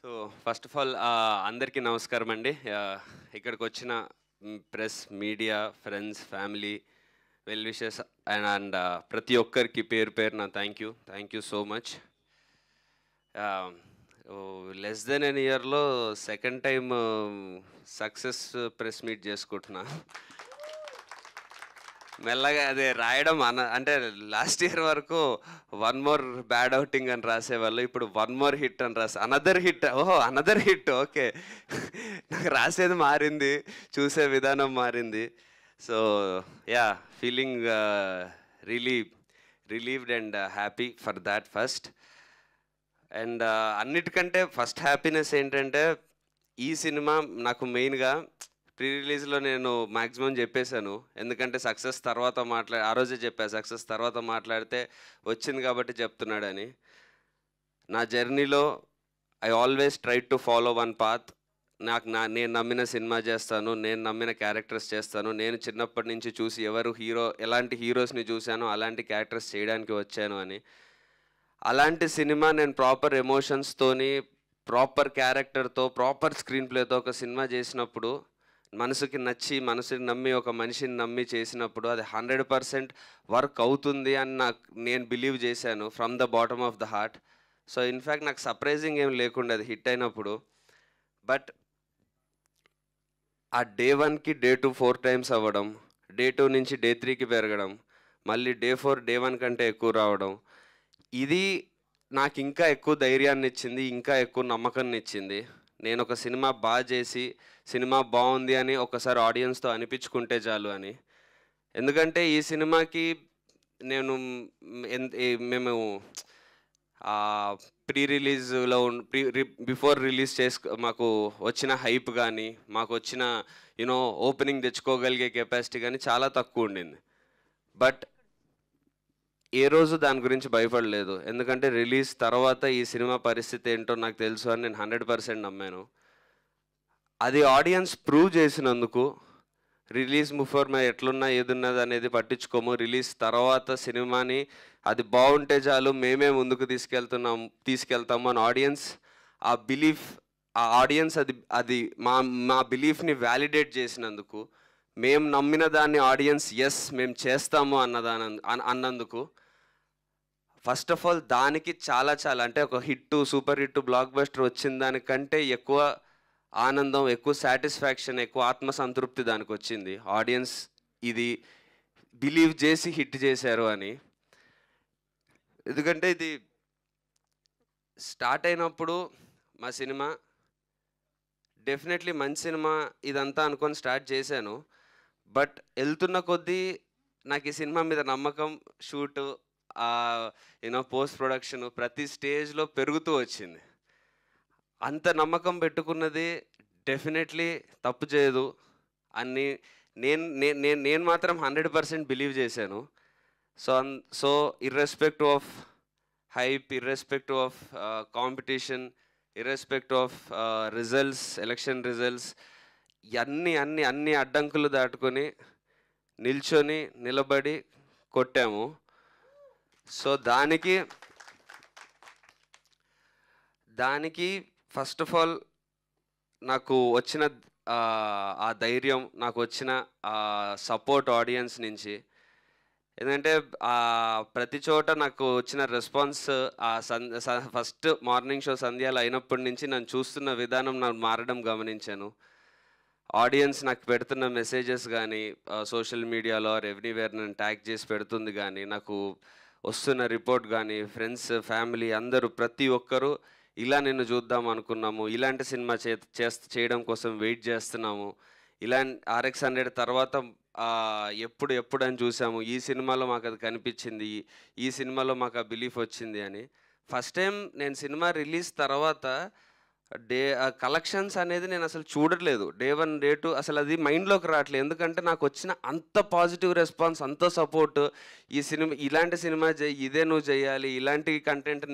So first of all అందరికీ నమస్కారం అండి. ఇక్కడికి వచ్చిన press, media, friends, family, well wishes and ప్రతి ఒక్కరికి పేరు పేరున thank you so much. Less than an ఇయర్లో second time success press meet చేసుకుంటున్నా. మెల్లగా అదే రాయడం అంటే లాస్ట్ ఇయర్ వరకు వన్ మోర్ బ్యాడ్ అవుటింగ్ అని రాసేవాళ్ళు, ఇప్పుడు వన్ మోర్ హిట్ అని అనదర్ హిట్. ఓహో, అనదర్ హిట్, ఓకే. నాకు రాసేది మారింది, చూసే విధానం మారింది. So yeah, feeling relieved and happy for that first. And అన్నిటికంటే ఫస్ట్ హ్యాపీనెస్ ఏంటంటే, ఈ సినిమా నాకు మెయిన్గా ప్రీ రిలీజ్లో నేను మ్యాక్సిమం చెప్పేశాను. ఎందుకంటే సక్సెస్ తర్వాత ఆ రోజే చెప్పాను, సక్సెస్ తర్వాత మాట్లాడితే వచ్చింది కాబట్టి చెప్తున్నాడని. నా జర్నీలో I always try to follow one path. నేను నమ్మిన సినిమా చేస్తాను, నేను నమ్మిన క్యారెక్టర్స్ చేస్తాను. నేను చిన్నప్పటి నుంచి చూసి ఎలాంటి హీరోస్ని చూశానో అలాంటి క్యారెక్టర్స్ చేయడానికి వచ్చాను అని. అలాంటి సినిమా నేను ప్రాపర్ ఎమోషన్స్తోని, ప్రాపర్ క్యారెక్టర్తో, ప్రాపర్ స్క్రీన్ ప్లేతో ఒక సినిమా చేసినప్పుడు, మనసుకి నమ్మి ఒక మనిషిని నమ్మి చేసినప్పుడు అది 100% వర్క్ అవుతుంది అని నేను బిలీవ్ చేశాను from the bottom of the heart. So in fact నాకు సర్ప్రైజింగ్ ఏం లేకుండా అది హిట్ అయినప్పుడు. బట్ ఆ డే 1కి డే 2 4 టైమ్స్ అవ్వడం, డే 2 నుంచి డే 3కి పెరగడం, మళ్ళీ డే 4 డే 1 కంటే ఎక్కువ రావడం, ఇది నాకు ఇంకా ఎక్కువ ధైర్యాన్ని ఇచ్చింది, ఇంకా ఎక్కువ నమ్మకాన్ని ఇచ్చింది. నేను ఒక సినిమా బాగా చేసి, సినిమా బాగుంది అని ఒకసారి ఆడియన్స్తో అనిపించుకుంటే చాలు అని. ఎందుకంటే ఈ సినిమాకి నేను మేము ప్రీ రిలీజ్లో బిఫోర్ రిలీజ్ మాకు వచ్చిన హైప్ కానీ, మాకు వచ్చిన ఓపెనింగ్ తెచ్చుకోగలిగే కెపాసిటీ కానీ చాలా తక్కువ ఉండింది. బట్ ఏ రోజు దాని గురించి భయపడలేదు. ఎందుకంటే రిలీజ్ తర్వాత ఈ సినిమా పరిస్థితి ఏంటో నాకు తెలుసు అని నేను 100% నమ్మాను. అది ఆడియన్స్ ప్రూవ్ చేసినందుకు, రిలీజ్ బిఫోర్ ఎట్లున్నా ఏదున్నది అనేది పట్టించుకోము, రిలీజ్ తర్వాత సినిమాని అది బాగుంటే చాలు, మేమే ముందుకు తీసుకెళ్తాము అని ఆడియన్స్ అది మా బిలీఫ్ని వ్యాలిడేట్ చేసినందుకు, మేము నమ్మిన దాన్ని ఆడియన్స్ ఎస్ మేము చేస్తాము అన్నందుకు, ఫస్ట్ ఆఫ్ ఆల్ దానికి చాలా అంటే ఒక సూపర్ హిట్, బ్లాక్ బస్టర్ వచ్చిన దానికంటే ఎక్కువ ఆనందం, ఎక్కువ సాటిస్ఫాక్షన్, ఎక్కువ ఆత్మసంతృప్తి దానికి వచ్చింది. ఆడియన్స్ ఇది బిలీవ్ చేసి హిట్ చేశారు అని. ఎందుకంటే ఇది స్టార్ట్ అయినప్పుడు మా సినిమా డెఫినెట్లీ మంచి సినిమా ఇదంతా అనుకొని స్టార్ట్ చేశాను. బట్ వెళ్తున్న కొద్దీ నాకు ఈ సినిమా మీద నమ్మకం, షూటు, పోస్ట్ ప్రొడక్షన్ ప్రతి స్టేజ్లో పెరుగుతూ వచ్చింది. అంత నమ్మకం పెట్టుకున్నది డెఫినెట్లీ తప్పు చేయదు అని నేను మాత్రం 100% బిలీవ్ చేశాను. So irrespective of hype, irrespective of competition, irrespective of election results, అన్ని అడ్డంకులు దాటుకొని నిలబడి కొట్టాము. సో దానికి ఫస్ట్ ఆఫ్ ఆల్ నాకు వచ్చిన ఆ ధైర్యం, నాకు వచ్చిన సపోర్ట్ ఆడియన్స్ నుంచి. ఎందుకంటే ప్రతి చోట నాకు వచ్చిన రెస్పాన్స్, ఫస్ట్ మార్నింగ్ షో సంధ్యాలు అయినప్పటి నుంచి నన్ను చూస్తున్న విధానం నాకు మారడం గమనించాను. ఆడియన్స్ నాకు పెడుతున్న మెసేజెస్ కానీ, సోషల్ మీడియాలో ఎవ్రీవేర్ నన్ను ట్యాగ్ చేసి పెడుతుంది కానీ, నాకు వస్తున్న రిపోర్ట్ కానీ, ఫ్రెండ్స్, ఫ్యామిలీ అందరూ ప్రతి ఒక్కరూ ఇలా నిన్ను చూద్దాం అనుకున్నాము, ఇలాంటి సినిమా చేయడం కోసం వెయిట్ చేస్తున్నాము, RX 100 తర్వాత ఎప్పుడు అని చూసాము, ఈ సినిమాలో మాకు అది కనిపించింది, ఈ సినిమాలో మాకు ఆ బిలీఫ్ వచ్చింది అని. ఫస్ట్ టైం నేను సినిమా రిలీజ్ తర్వాత కలెక్షన్స్ అనేది నేను అసలు చూడట్లేదు. డే 1 డే 2 అసలు అది మైండ్లోకి రావట్లేదు. ఎందుకంటే నాకు వచ్చిన అంత పాజిటివ్ రెస్పాన్స్, అంత సపోర్ట్, ఈ సినిమా ఇలాంటి సినిమా ఇదే నువ్వు చేయాలి, ఇలాంటి కంటెంట్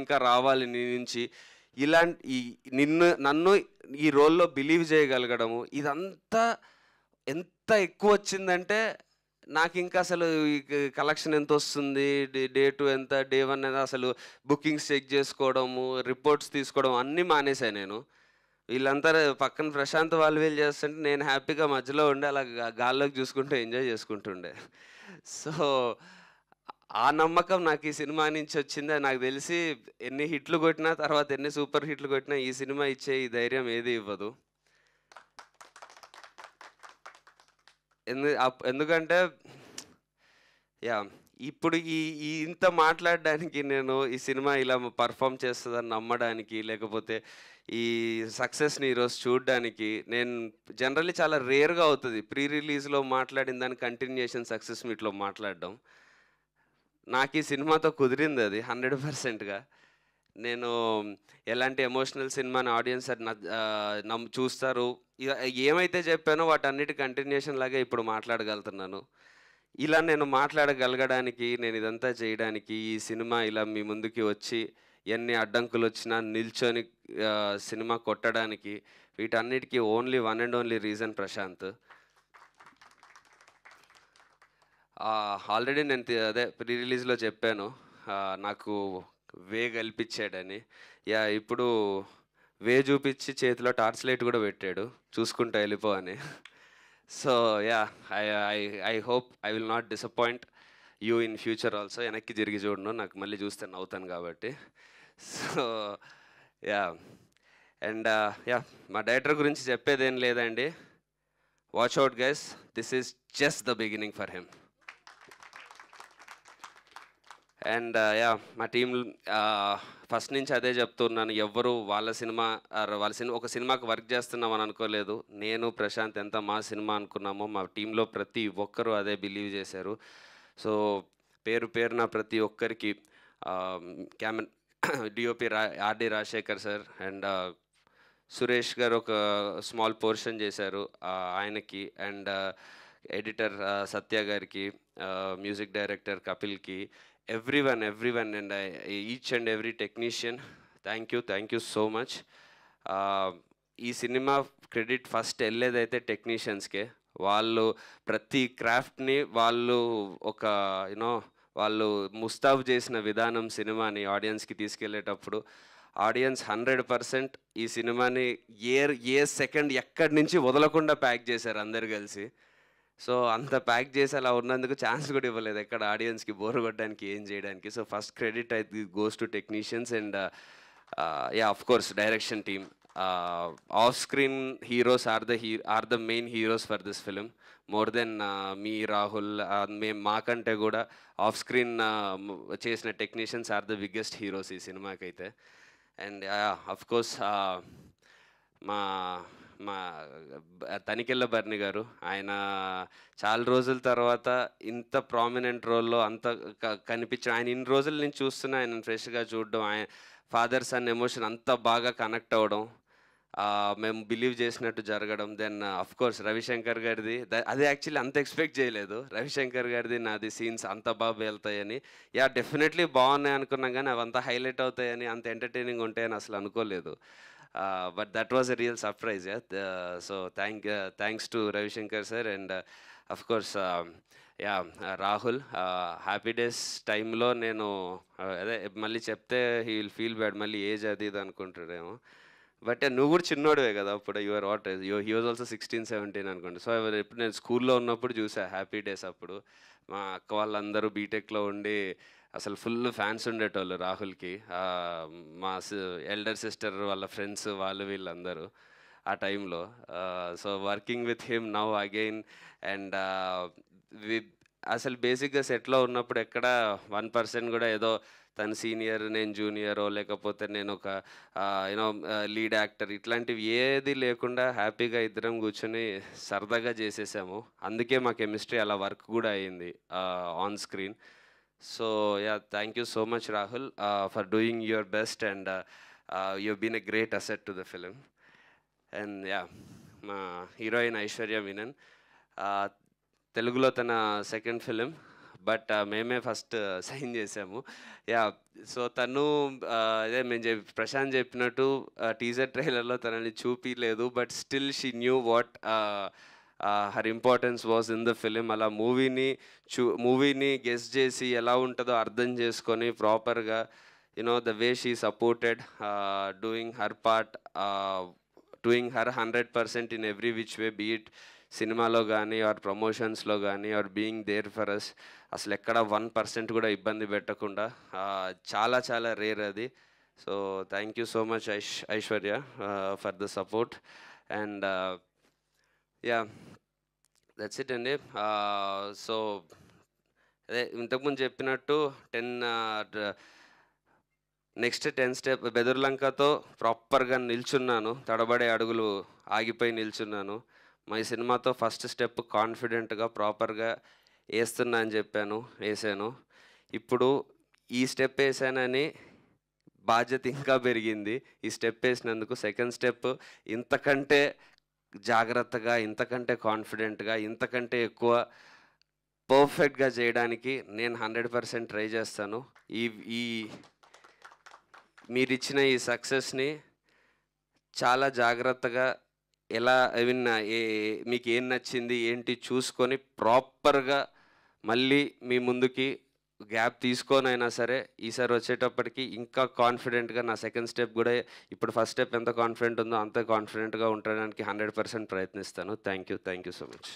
ఇంకా రావాలి నీ నుంచి, నన్ను ఈ రోల్లో బిలీవ్ చేయగలగడము, ఇదంతా ఎంత ఎక్కువ వచ్చిందంటే నాకు ఇంకా అసలు ఈ కలెక్షన్ ఎంత వస్తుంది, డే 2 ఎంత, డే 1 ఎంత, అసలు బుకింగ్స్ చెక్ చేసుకోవడము, రిపోర్ట్స్ తీసుకోవడం అన్నీ మానేశాను నేను. వీళ్ళంతా పక్కన ప్రశాంత్ వాళ్ళు వీళ్ళు చేస్తుంటే నేను హ్యాపీగా మధ్యలో ఉండి అలా గాల్లోకి చూసుకుంటూ ఎంజాయ్ చేసుకుంటుండే. సో ఆ నమ్మకం నాకు ఈ సినిమా నుంచి వచ్చింది. అది నాకు తెలిసి ఎన్ని హిట్లు కొట్టినా, తర్వాత ఎన్ని సూపర్ హిట్లు కొట్టినా ఈ సినిమా ఇచ్చే ఈ ధైర్యం ఏది ఇవ్వదు. ఎందుకంటే యాహ్! ఇప్పుడు ఈ ఈ ఇంత మాట్లాడడానికి నేను ఈ సినిమా ఇలా పర్ఫార్మ్ చేస్తదని నమ్మడానికి, లేకపోతే ఈ సక్సెస్‌ని ఈరోజు చూడ్డానికి నేను జనరల్లీ చాలా రేర్‌గా అవుతది. ప్రీ రిలీజ్‌లో మాట్లాడిన దాని కంటిన్యూయేషన్ సక్సెస్ మీట్‌లో మాట్లాడడం. నాకు ఈ సినిమాతో కుదిరిందది 100%గా. నేను ఎలాంటి ఎమోషనల్ సినిమాని ఆడియన్స్ అది చూస్తారు. ఇగ ఏమైతే చెప్పానో వాటన్నిటి కంటిన్యూయేషన్ లాగే ఇప్పుడు మాట్లాడగలుగుతున్నాను. ఇలా నేను మాట్లాడగలగడానికి, నేను ఇదంతా చేయడానికి, ఈ సినిమా ఇలా మీ ముందుకి వచ్చి, ఎన్ని అడ్డంకులొచ్చినా నిల్చొని సినిమా కొట్టడానికి, వీటన్నిటికి only one and only reason Prashant. Already నేను అదే ప్రీ రిలీజ్‌లో చెప్పాను. నాకు వే కల్పించాడని. యాహ్! ఇప్పుడు వే చూపించి చేతిలో టార్చ్ లైట్ కూడా పెట్టాడు. చూసుకుంటా వెళ్ళిపో అని. So yeah! I I I hope I will not disappoint you in future also. వెనక్కి తిరిగి చూడను. నాకు మళ్ళీ చూస్తే నవ్వుతాను కాబట్టి. So yeah! And yeah! మా డైరెక్టర్ గురించి చెప్పేదేం లేదండి. Watch out guys. This is just the beginning for him. And yeah! మా టీమ్ ఫస్ట్ నుంచి అదే చెప్తున్నాను. ఎవ్వరు వాళ్ళ సినిమా ఒక సినిమాకి వర్క్ చేస్తున్నామని అనుకోలేదు. నేను, ప్రశాంత్ ఎంత మా సినిమా అనుకున్నామో మా టీంలో ప్రతి ఒక్కరు అదే బిలీవ్ చేశారు. సో పేరు పేరున ప్రతి ఒక్కరికి క్యామెన్ DOP RD Rajasekhar sir and Suresh garu ఒక స్మాల్ పోర్షన్ చేశారు ఆయనకి. అండ్ ఎడిటర్ సత్య గారికి, మ్యూజిక్ డైరెక్టర్ కపిల్కి, everyone and each and every technician, thank you so much. ఈ సినిమా క్రెడిట్ ఫస్ట్ వెళ్ళేదైతే టెక్నీషియన్స్కే. వాళ్ళు ప్రతి క్రాఫ్ట్ని వాళ్ళు ఒక వాళ్ళు ముస్తాబు చేసిన విధానం సినిమాని ఆడియన్స్కి తీసుకెళ్ళేటప్పుడు ఆడియన్స్ 100% ఈ సినిమాని ఏ సెకండ్ ఎక్కడి నుంచి వదలకుండా ప్యాక్ చేశారు అందరు కలిసి. సో అంత ప్యాక్ చేసి అలా ఉన్నందుకు ఛాన్స్ కూడా ఇవ్వలేదు ఎక్కడ ఆడియన్స్కి బోర్ కొట్టడానికి, ఏం చేయడానికి. సో ఫస్ట్ క్రెడిట్ అయితే goes to technicians and yeah of course direction team. Off screen heroes are the main heroes for this film. More than me Rahul, మేము మాకంటే కూడా ఆఫ్ స్క్రీన్ చేసిన technicians are the biggest heroes ఈ సినిమాకైతే. And of course మా మా తనికెళ్ళ భరణి గారు, ఆయన చాలా రోజుల తర్వాత ఇంత ప్రామినెంట్ రోల్లో అంత కనిపించడం, ఆయన ఇన్ని రోజుల నుంచి చూస్తున్నా ఆయన ఫ్రెష్గా చూడడం, ఆయన ఫాదర్ సన్ ఎమోషన్ అంత బాగా కనెక్ట్ అవ్వడం, మేము బిలీవ్ చేసినట్టు జరగడం. దెన్ అఫ్ కోర్స్ రవిశంకర్ గారిది, అది యాక్చువల్లీ అంత ఎక్స్పెక్ట్ చేయలేదు. రవిశంకర్ గారిది నాది సీన్స్ అంత బాగా వెళ్తాయని. యా డెఫినెట్లీ బాగున్నాయి అనుకున్నాం, కానీ అవంతా హైలైట్ అవుతాయని, అంత ఎంటర్టైనింగ్ ఉంటాయని అసలు అనుకోలేదు. But that was a real surprise, yeah. So thanks to Ravi Shankar sir and of course Rahul. Happy Days టైంలో నేను అదే మళ్ళీ చెప్తే హీ విల్ ఫీల్ బ్యాడ్, మళ్ళీ ఏజ్ అది ఇది అనుకుంటాడేమో. బట్ నువ్వు కూడా చిన్నోడివే కదా అప్పుడు, your what he was also 16-17 అనుకోండి. సో ఎప్పుడు నేను స్కూల్లో ఉన్నప్పుడు చూసా హ్యాపీ డేస్. అప్పుడు మా అక్క వాళ్ళందరూ బీటెక్లో ఉండి అసలు ఫుల్ ఫ్యాన్స్ ఉండేటోళ్ళు రాహుల్కి. మా ఎల్డర్ సిస్టర్ వాళ్ళ ఫ్రెండ్స్ వాళ్ళు వీళ్ళందరూ ఆ టైంలో. So working with him now again and అసలు బేసిక్గా సెట్లో ఉన్నప్పుడు ఎక్కడ 1% కూడా ఏదో తను సీనియర్ నేను జూనియరో, లేకపోతే నేను ఒక లీడ్ యాక్టర్, ఇట్లాంటివి ఏది లేకుండా హ్యాపీగా ఇద్దరం కూర్చొని సరదాగా చేసేసాము. అందుకే మా కెమిస్ట్రీ అలా వర్క్ కూడా అయ్యింది on screen. So yeah, thank you so much Rahul for doing your best and you've been a great asset to the film. And yeah, మా హీరోయిన్ ఐశ్వర్య మీనన్, తెలుగులో తన సెకండ్ ఫిలిం, బట్ మేమే ఫస్ట్ సైన్ చేసాము. Yeah so తను అదే మేము ప్రశాంత్ చెప్పినట్టు teaser ట్రైలర్లో తనని చూపించలేదు, but still she knew what her importance was in the film. అలా మూవీని గెస్ చేసి ఎలా ఉంటుందో అర్థం చేసుకొని ప్రాపర్గా the way she supported, doing her part, doing her 100% in every which way, beat సినిమాలో కానీ ఆర్ ప్రమోషన్స్లో కానీ are being there for us. అసలు ఎక్కడ 1% కూడా ఇబ్బంది పెట్టకుండా, చాలా చాలా రేర్ అది. So thank you so much Aishwarya for the support. And yeah, that's it అండి. సో అదే ఇంతకుముందు చెప్పినట్టు నెక్స్ట్ 10 స్టెప్ బెదుర్లంకతో ప్రాపర్గా నిల్చున్నాను, తడబడే అడుగులు ఆగిపోయి నిల్చున్నాను. మా ఈ సినిమాతో ఫస్ట్ స్టెప్ కాన్ఫిడెంట్గా ప్రాపర్గా వేస్తున్నా అని చెప్పాను, వేసాను. ఇప్పుడు ఈ స్టెప్ వేసానని బాధ్యత ఇంకా పెరిగింది. ఈ స్టెప్ వేసినందుకు సెకండ్ స్టెప్ ఇంతకంటే జాగ్రత్తగా, ఇంతకంటే కాన్ఫిడెంట్గా, ఇంతకంటే ఎక్కువ పర్ఫెక్ట్గా చేయడానికి నేను 100% ట్రై చేస్తాను. ఈ మీరిచ్చిన ఈ సక్సెస్ని చాలా జాగ్రత్తగా ఎలా మీకు ఏం నచ్చింది ఏంటి చూసుకొని ప్రాపర్గా మళ్ళీ మీ ముందుకి గ్యాప్ తీసుకొనైనా సరే ఈసారి వచ్చేటప్పటికి ఇంకా కాన్ఫిడెంట్గా నా సెకండ్ స్టెప్ కూడా ఇప్పుడు ఫస్ట్ స్టెప్ ఎంత కాన్ఫిడెంట్ ఉందో అంత కాన్ఫిడెంట్గా ఉండడానికి 100% ప్రయత్నిస్తాను. Thank you so much.